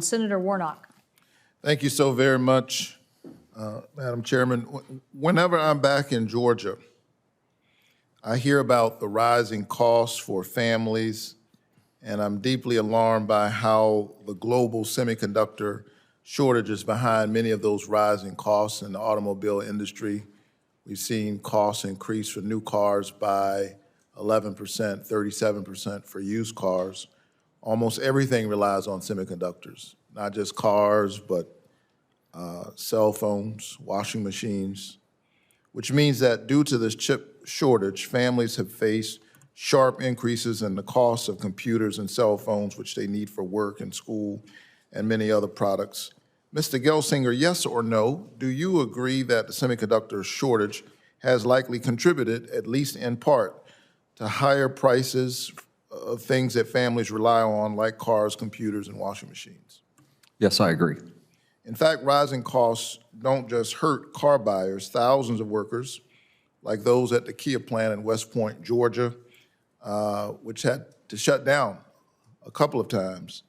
Senator Warnock. Thank you so very much, Madam Chairman. Whenever I'm back in Georgia, I hear about the rising costs for families, and I'm deeply alarmed by how the global semiconductor shortage is behind many of those rising costs in the automobile industry. We've seen costs increase for new cars by 11%, 37% for used cars. Almost everything relies on semiconductors, not just cars, but cell phones, washing machines, which means that due to this chip shortage, families have faced sharp increases in the cost of computers and cell phones, which they need for work and school and many other products. Mr. Gelsinger, yes or no, do you agree that the semiconductor shortage has likely contributed, at least in part, to higher prices of things that families rely on, like cars, computers, and washing machines? Yes, I agree. In fact, rising costs don't just hurt car buyers. Thousands of workers, like those at the Kia plant in West Point, Georgia, which had to shut down a couple of times,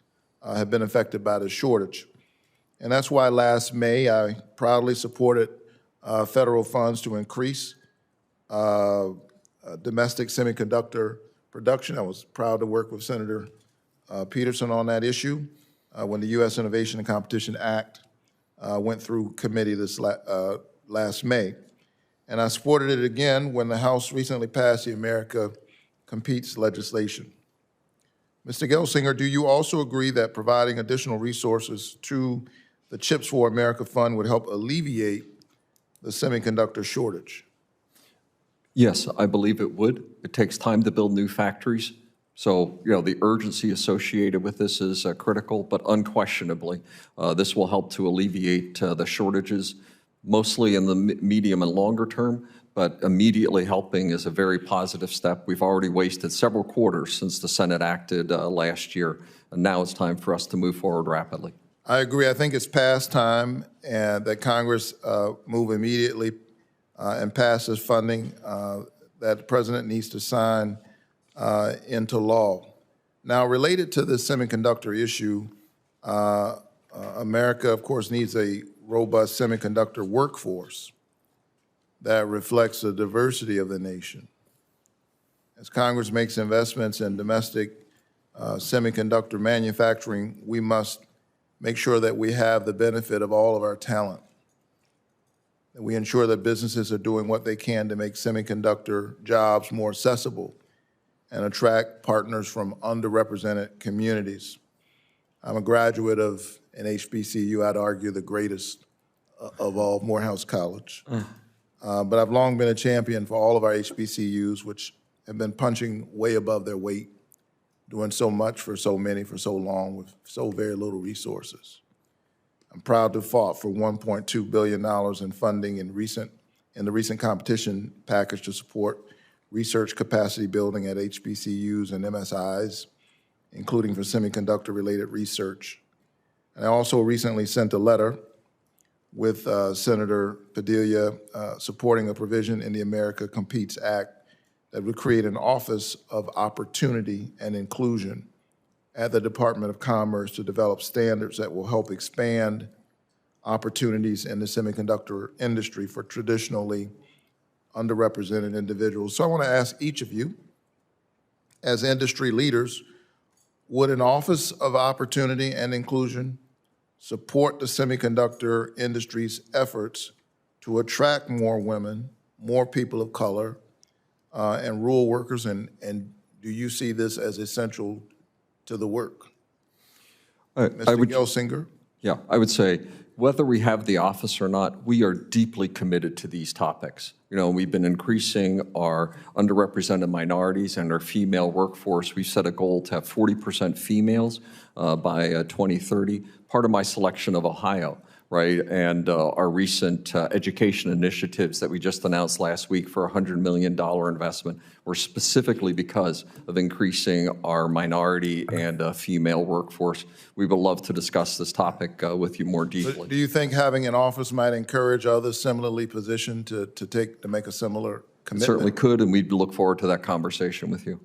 have been affected by the shortage. And that's why last May I proudly supported federal funds to increase domestic semiconductor production. I was proud to work with Senator Peterson on that issue when the U.S. Innovation and Competition Act went through committee this last May. And I supported it again when the House recently passed the America Competes legislation. Mr. Gelsinger, do you also agree that providing additional resources to the Chips for America Fund would help alleviate the semiconductor shortage? Yes, I believe it would. It takes time to build new factories. So, the urgency associated with this is critical, but unquestionably, this will help to alleviate the shortages, mostly in the medium and longer term, but immediately helping is a very positive step. We've already wasted several quarters since the Senate acted last year, and now it's time for us to move forward rapidly. I agree. I think it's past time and that Congress move immediately and pass this funding that the President needs to sign into law. Now, related to the semiconductor issue, America, of course, needs a robust semiconductor workforce that reflects the diversity of the nation. As Congress makes investments in domestic semiconductor manufacturing, we must make sure that we have the benefit of all of our talent, that we ensure that businesses are doing what they can to make semiconductor jobs more accessible and attract partners from underrepresented communities. I'm a graduate of an HBCU, I'd argue the greatest of all, Morehouse College. But I've long been a champion for all of our HBCUs, which have been punching way above their weight, doing so much for so many for so long with so very little resources. I'm proud to have fought for $1.2 billion in funding in the recent competition package to support research capacity building at HBCUs and MSIs, including for semiconductor-related research. And I also recently sent a letter with Senator Padilla supporting a provision in the America Competes Act that would create an Office of Opportunity and Inclusion at the Department of Commerce to develop standards that will help expand opportunities in the semiconductor industry for traditionally underrepresented individuals. So I want to ask each of you, as industry leaders, would an Office of Opportunity and Inclusion support the semiconductor industry's efforts to attract more women, more people of color, and rural workers, and do you see this as essential to the work? Mr. Gelsinger? Yeah, I would say whether we have the office or not, we are deeply committed to these topics. We've been increasing our underrepresented minorities and our female workforce. We've set a goal to have 40% females by 2030. Part of my selection of Ohio, right, and our recent education initiatives that we just announced last week for a $100 million investment were specifically because of increasing our minority and female workforce. We would love to discuss this topic with you more deeply. Do you think having an office might encourage others similarly positioned to make a similar commitment? Certainly could, and we'd look forward to that conversation with you.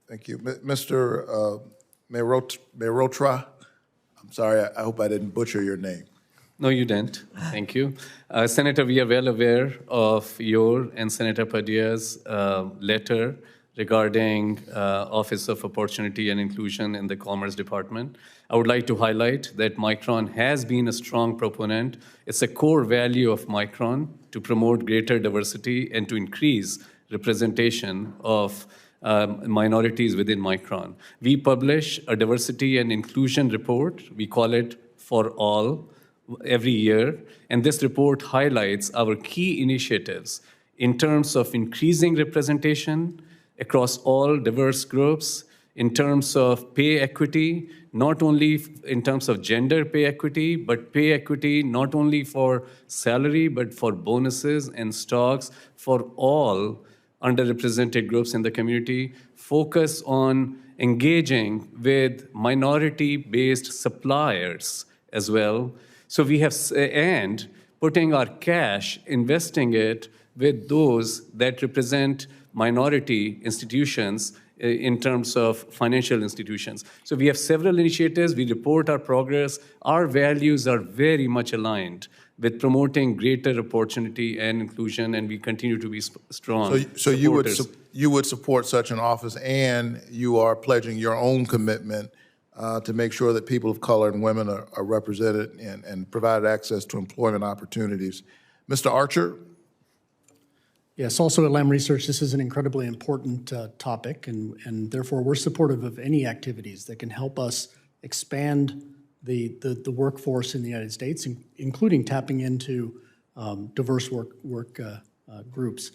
Thank you. Mr. Mehrotra, I'm sorry, I hope I didn't butcher your name. No, you didn't. Thank you. Senator, we are well aware of your and Senator Padilla's letter regarding Office of Opportunity and Inclusion in the Commerce Department. I would like to highlight that Micron has been a strong proponent. It's a core value of Micron to promote greater diversity and to increase representation of minorities within Micron. We publish a diversity and inclusion report. We call it For All every year, and this report highlights our key initiatives in terms of increasing representation across all diverse groups, in terms of pay equity, not only in terms of gender pay equity, but pay equity not only for salary, but for bonuses and stocks for all underrepresented groups in the community, focus on engaging with minority-based suppliers as well. So we have, and putting our cash, investing it with those that represent minority institutions in terms of financial institutions. So we have several initiatives. We report our progress. Our values are very much aligned with promoting greater opportunity and inclusion, and we continue to be strong. So you would support such an office, and you are pledging your own commitment to make sure that people of color and women are represented and provided access to employment opportunities. Mr. Archer? Yes, also at Lam Research, this is an incredibly important topic, and therefore we're supportive of any activities that can help us expand the workforce in the United States, including tapping into diverse work groups.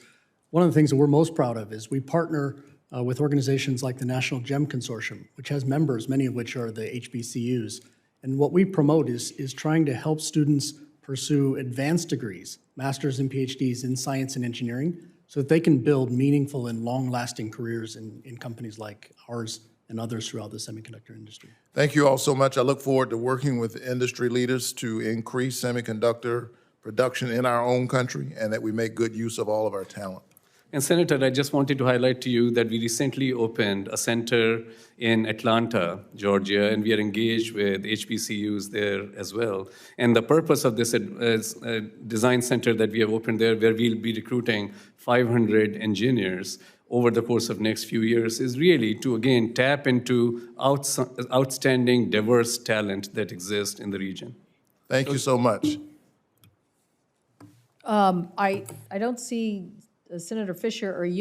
One of the things that we're most proud of is we partner with organizations like the National GEM Consortium, which has members, many of which are the HBCUs. And what we promote is trying to help students pursue advanced degrees, masters and PhDs in science and engineering, so that they can build meaningful and long-lasting careers in companies like ours and others throughout the semiconductor industry. Thank you all so much. I look forward to working with industry leaders to increase semiconductor production in our own country and that we make good use of all of our talent. And Senator, I just wanted to highlight to you that we recently opened a center in Atlanta, Georgia, and we are engaged with HBCUs there as well. And the purpose of this design center that we have opened there, where we'll be recruiting 500 engineers over the course of next few years, is really to, again, tap into outstanding, diverse talent that exists in the region. Thank you so much. I don't see Senator Fisher or Young.